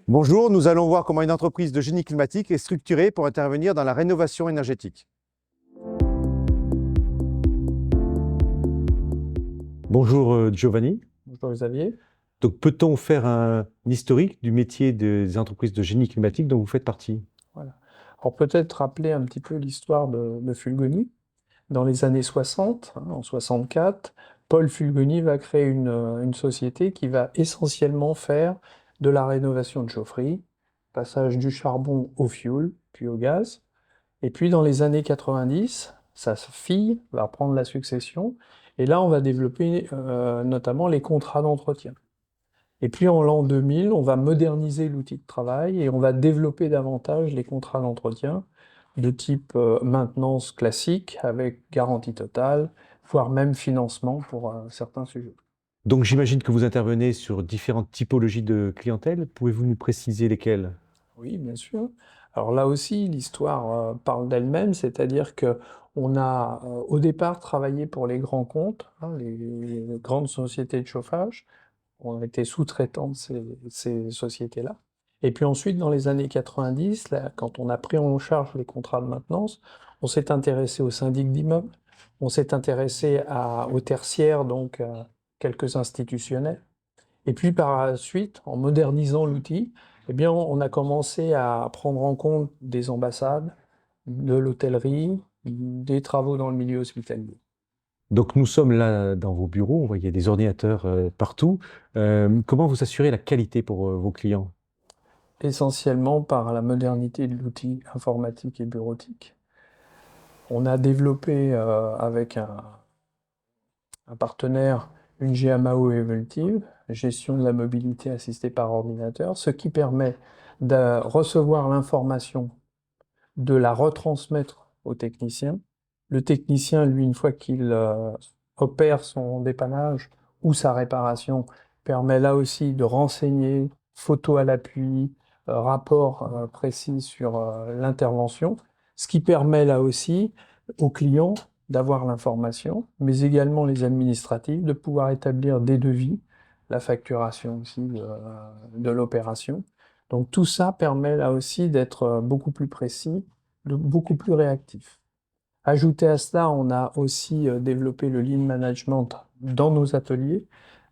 Bonjour, nous allons voir comment une entreprise de génie climatique est structurée pour intervenir dans la rénovation énergétique. Bonjour Giovanni. Bonjour Xavier. Donc peut-on faire un historique du métier des entreprises de génie climatique dont vous faites partie? Voilà. Alors peut-être rappeler un petit peu l'histoire de Fulgoni. Dans les années 60, en 64, Paul Fulgoni va créer une société qui va essentiellement faire de la rénovation de chaufferie, passage du charbon au fioul, puis au gaz. Et puis dans les années 90, sa fille va prendre la succession, et là on va développer notamment les contrats d'entretien. Et puis en l'an 2000, on va moderniser l'outil de travail et on va développer davantage les contrats d'entretien de type maintenance classique avec garantie totale, voire même financement pour certains sujets. Donc j'imagine que vous intervenez sur différentes typologies de clientèle. Pouvez-vous nous préciser lesquelles? Oui, bien sûr. Alors là aussi, l'histoire parle d'elle-même, c'est-à-dire que on a au départ travaillé pour les grands comptes, les grandes sociétés de chauffage. On a été sous-traitants de ces sociétés-là. Et puis ensuite, dans les années 90, là, quand on a pris en charge les contrats de maintenance, on s'est intéressé aux syndics d'immeubles, on s'est intéressé aux tertiaires, donc à quelques institutionnels. Et puis par la suite, en modernisant l'outil, eh bien, on a commencé à prendre en compte des ambassades, de l'hôtellerie, des travaux dans le milieu hospitalier. Donc nous sommes là dans vos bureaux, on voit il y a des ordinateurs partout. Comment vous assurez la qualité pour vos clients? Essentiellement par la modernité de l'outil informatique et bureautique. On a développé avec un partenaire une GMAO évolutive, gestion de la mobilité assistée par ordinateur, ce qui permet de recevoir l'information, de la retransmettre au technicien. Le technicien, lui, une fois qu'il opère son dépannage ou sa réparation, permet là aussi de renseigner, photo à l'appui, rapport précis sur l'intervention, ce qui permet là aussi aux clients d'avoir l'information, mais également les administratifs, de pouvoir établir des devis, la facturation aussi de l'opération. Donc tout ça permet là aussi d'être beaucoup plus précis, beaucoup plus réactif. Ajouté à cela, on a aussi développé le lean management dans nos ateliers.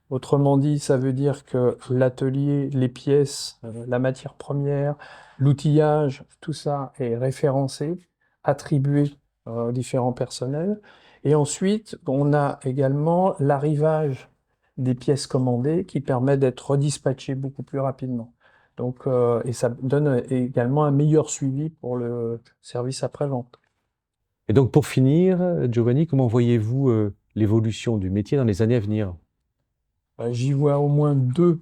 Autrement dit, ça veut dire que l'atelier, les pièces, la matière première, l'outillage, tout ça est référencé, attribué aux différents personnels. Et ensuite, on a également l'arrivage des pièces commandées qui permet d'être redispatchées beaucoup plus rapidement. Donc, et ça donne également un meilleur suivi pour le service après-vente. Et donc pour finir, Giovanni, comment voyez-vous l'évolution du métier dans les années à venir? J'y vois au moins deux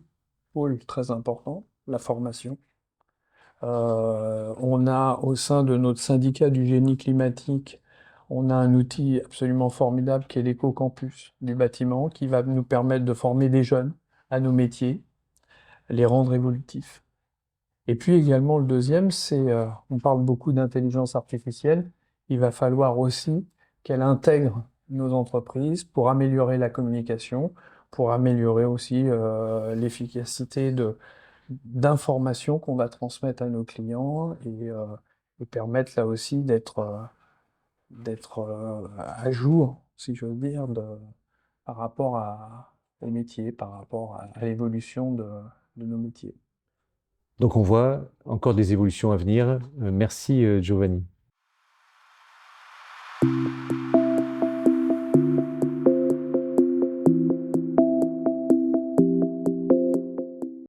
pôles très importants. La formation. On a au sein de notre syndicat du génie climatique, on a un outil absolument formidable qui est l'éco-campus du bâtiment, qui va nous permettre de former des jeunes à nos métiers, les rendre évolutifs. Et puis également le deuxième, c'est, on parle beaucoup d'intelligence artificielle, il va falloir aussi qu'elle intègre nos entreprises pour améliorer la communication, pour améliorer aussi l'efficacité d'informations qu'on va transmettre à nos clients et permettre là aussi d'être à jour, si j'ose dire, par rapport aux métiers, par rapport à l'évolution de nos métiers. Donc on voit encore des évolutions à venir. Merci Giovanni.